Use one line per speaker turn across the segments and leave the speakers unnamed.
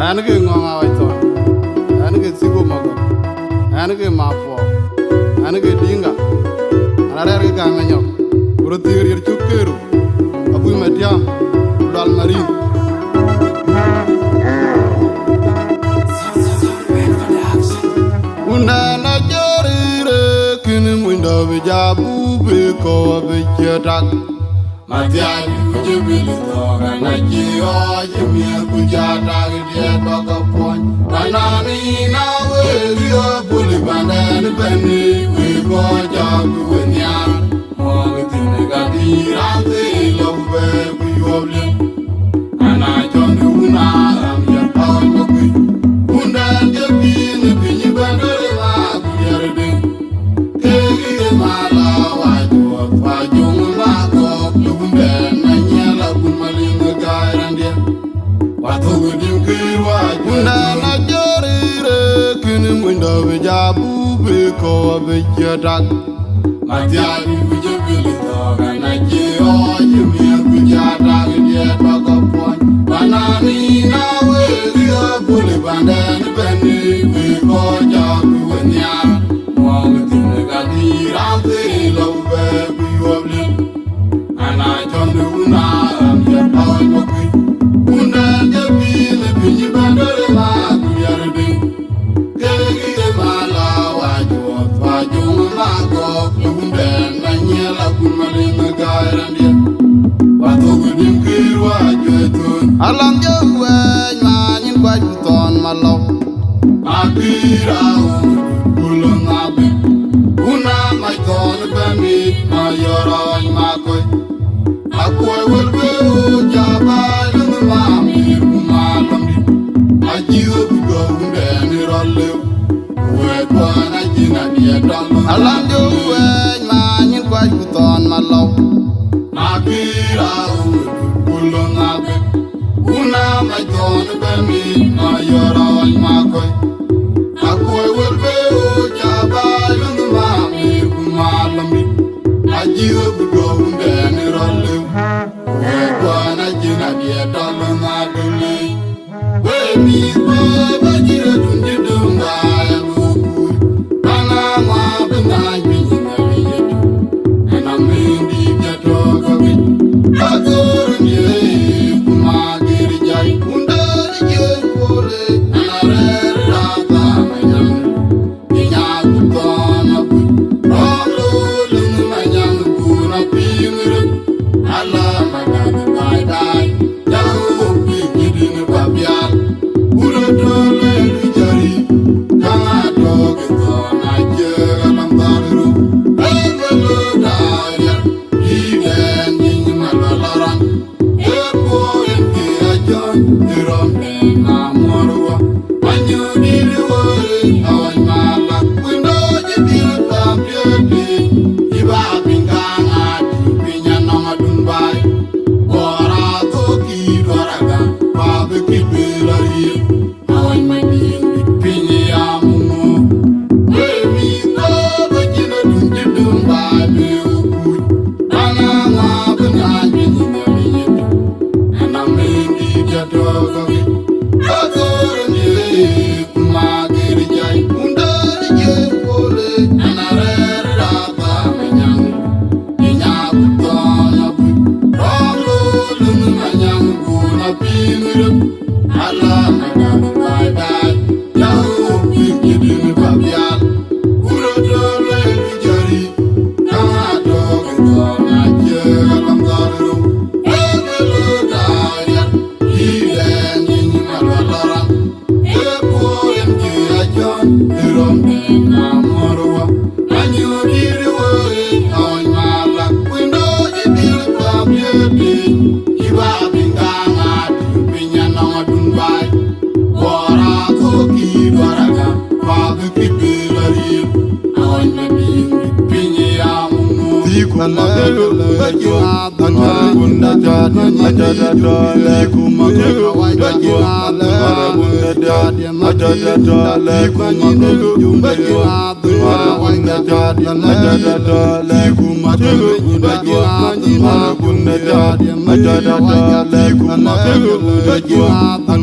Anke ngonga waito. Anke sigo mago. Anke mapo. Anke dinga. Anare ke kanganyo. Urut tir chukeru. Abu matiam. Dal marin. Unana jarire kini mwinda vijabu biko vichetak. Matiani kujibili toga na jiyo jimia kujatak diye toga pony. Kanani na weliyo puli bandani beni wiko jabu wenyan. Mwagi tine gadirante ilobbe kuyobli. Ana jondi una amya tawal mokui. Undan jebini pinyi bandari ma kuyarde. Kegi mala wajwa fajung mako. Unana jarire kini mwinda vijabu biko vichetak. Matiani kujibili toga na jiyo jimia kujatak diye toga pony. Banani na weliyo puli bandani beni wiko jabu wenyan. Mwagi tine gadirante ilobbe kuyobli. Ana jondi una amya tawal mokui. Undan jebini pinyi bandari ma kuyarde. Kegi mala wajwa fajung mako. Lumben na nyela kumalinga gairandia. Watu gudim kirwa jwetun. Alam jaweng manyin kwa juton malaw. Akira ulung abe. Una maikon bemi mayoroy makoy. Akoy welbe ujabay mamir kumalamdi. Ajiyo bugo undeni rollew. Wekwa na jina diye dolo. Alam jaweng manyin kwa juton malaw. Akira ulung abe. Una maikon bemi mayoroy makoy. Akoy welbe ujabay mamir kumalamdi. Ajiyo bugo undeni rollew. Wekwa na jina diye dolo ngaduli. Wemi baba jira dundi dunga ya lukui. Bana mabina jina liyetu. Ena mindi jatoka bit. Agor nye kumagiri jai. Undari jai kore. Anarere rata mayang. Inyaku tona bit. Rolo lungu mayang kuna pingire. Allah magana dai dai. Jauh pikidini babial. Urodole rijari. Kanga doge tona jega lambaru. Ebelo daria. Iden jinyi malalaran. Ebo enki ajon. Irombe na morwa. Banyu diri wori. Awai malak. Windo jibir babiadi. Iba pinganga di pinya nama dumbai. Ora toki doraga. Babe kibelari. Awai mading di pinya amumu. Wemi baba jina dunji dumbai beukui. Bana ngabena jinyi ngaliyetu. Ena mendi jatoga wik. Agor nye kumagiri jai. Undari jai kore. Anarere rata menyang. Inyaku tona bui. Rolo lungu manyang kuna pingire. Allah magana dai dai. Jauh pikidini babial. Urodole rijari. Kanga doge tona jega lamgaru. Ebelo daria. Iden jinyi malalaran. Ebo enki ajon. Irombe na morwa. Banyu diri wori. Awai malak. Windo jibir babiadi. Iba pinganga di pinya nama dumbai. Wara toki doraga. Babe kibelari. Awai mading di pinya amumu. Tiku kumagelo bajo marabunda jadi majada dole kumagelo bajo marabunda jadi majada dole kumagelo bajo marabunda jadi majada dole kumagelo bajo marabunda jadi majada dole kumagelo bajo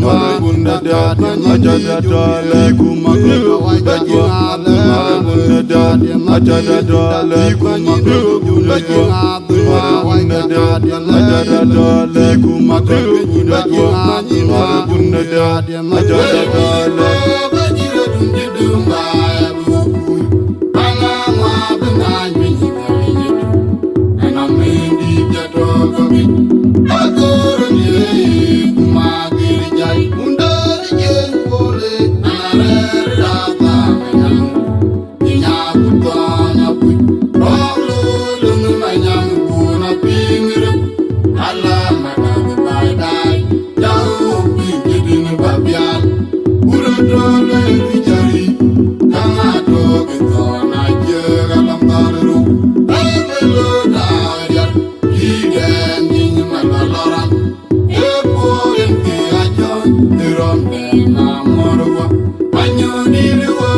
marabunda jadi majada dole kumagelo bajo marabunda jadi majada dole kumagelo bajo marabunda jadi majada dole kumagelo bajo marabunda jadi majada dole bajira dunde dumba buku ana ma bengan binyi kalinya ana mendi jato kobi agoro ni kumagir jai undari jen pole ana rata menyang inya kutana pui rolo lungu menyang kuna pingir ala madang badai jauh pikidin babian urodole bijari kanga toge tona jega lambaru ebelo dayar hiden ning malaloran epogen ki ajon dirom de namorwa anyo dilwo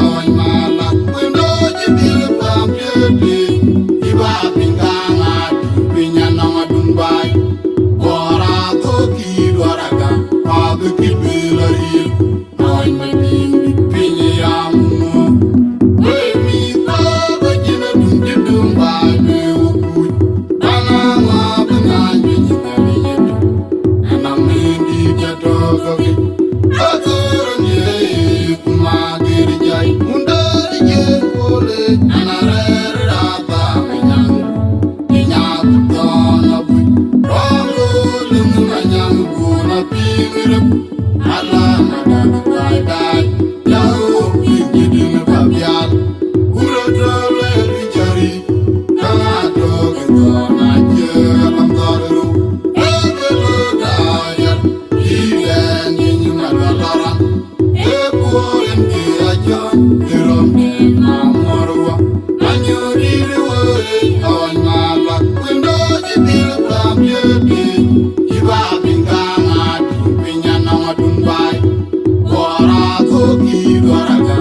awan mala kundo jibil pamyedi iba pinganga pinya namadun bai ora to ki dwaraga abu ki bilari awan madin pinya yamu we mi ta bajina dun jidum bai me wuku ana ma bengan binyi kaliyetu ana mendi jato kogi agoro ni kumagir jai undari jen pole ana rata menyang inya kutana bui rolo lungu menyang kuna pingirep ala madang badai jauh pikidin babian urodole bijari kanga toge tona jegalam taru ebelo dayar hiden ning malalaran epogen ki ajon dirom de namorwa anyo dilwo awan mala kundo jibil pamyedi iba binganga pinya namadun bai ora to ki dwaraga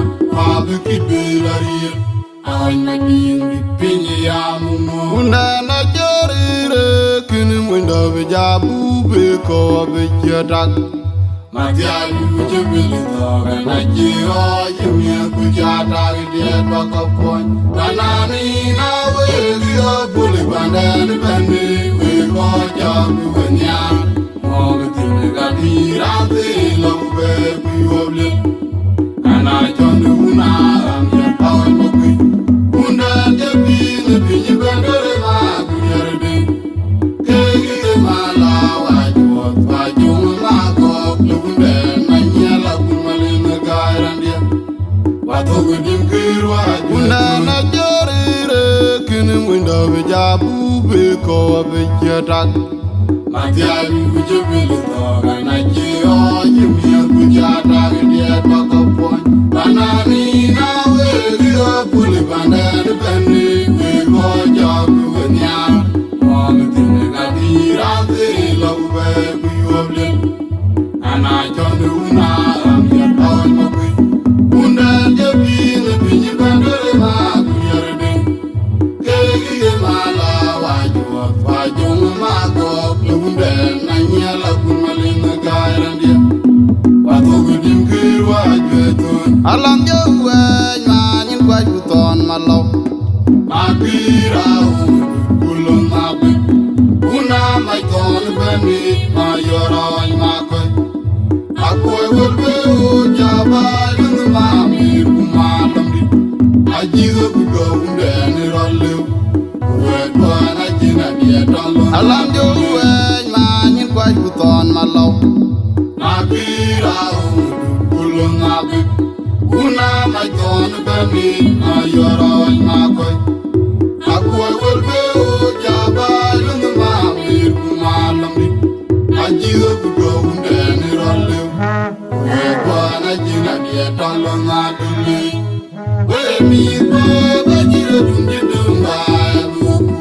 abu ki bilari awan madin pinya yamu unda na jarire kini winda bejabu be ko bejadak Matialu jebili toga na jiro jemia kujata gidiet bakapon Kanani na wegio buli bandan bandi Wego jabu wenyam Mogitine gadirante lombe kuyoble Kana jondu una amya awan mokwi Unda jebili pinyi bandere ma kuyarde Kegi mala wajwot wajung magok Lubunden manyala kumalina gairandia Watogu dimkir wajwot Unda na jarire kini mwinda bejabu beko wabejatak Matialu kujebili toga na jio jemia kujata gidiet bakapon Banani na wegio puli bandan bendi Wego jabu wenyam Mogitine gadirante lombe kuyoble Ana jondu una amya awan mokwi Unda jebili pinyi bandere ma kuyarde Kegi mala wajwot wajung magok Lubunden nanyala kumalina gairandia Watogu dimkir wajwetun Alam jauh nyanyin wajuton malau Makira ulun mabik Una maiton bani mayoroi makoy Akoy welbe ujabal mamir kumalam di Ajiga buga undeni rollew Wedwan ajina dia dolon Alam jauh nyanyin wajuton malau Makira ulun mabik Una maiton bani mayoroi makoy Akoy welbe ujabal mamir kumalam di Ajiga buga undeni rollew Wedwan ajina dia dolon aduli We mi baba jira dunde dumba buku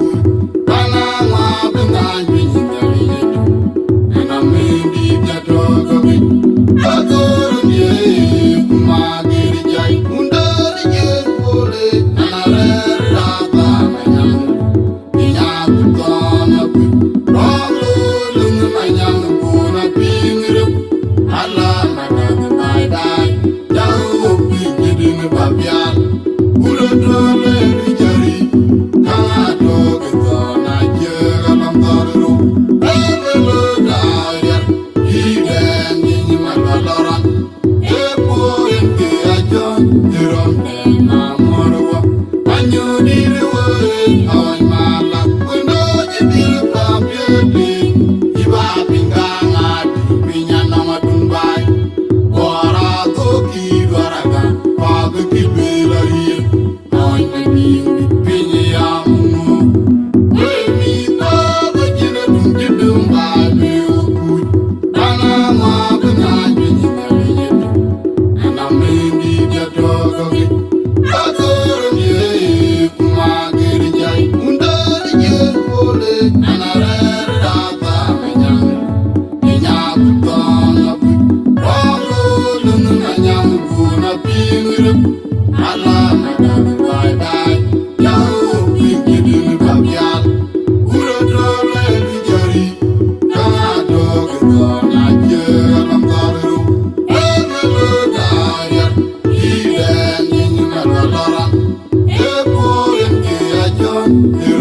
Bunda